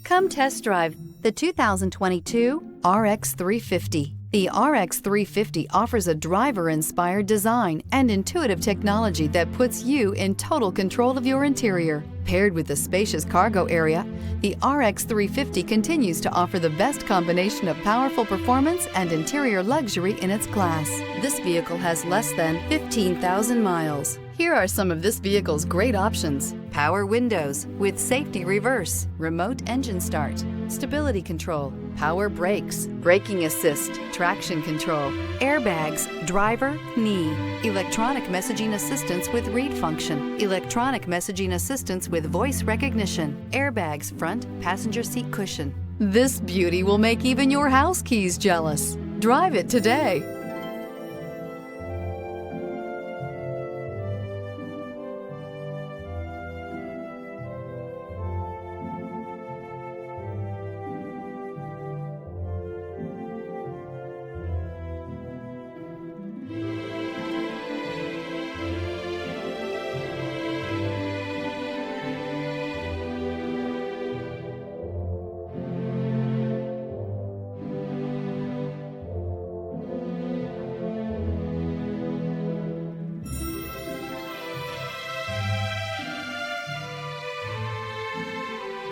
Come test drive the 2022 RX 350. The RX 350 offers a driver-inspired design and intuitive technology that puts you in total control of your interior. Paired with a spacious cargo area, the RX 350 continues to offer the best combination of powerful performance and interior luxury in its class. This vehicle has less than 15,000 miles. Here are some of this vehicle's great options: power windows with safety reverse, remote engine start, stability control, power brakes, braking assist, traction control, airbags, driver, knee, electronic messaging assistance with read function, electronic messaging assistance with voice recognition, airbags front passenger seat cushion. This beauty will make even your house keys jealous. Drive it today.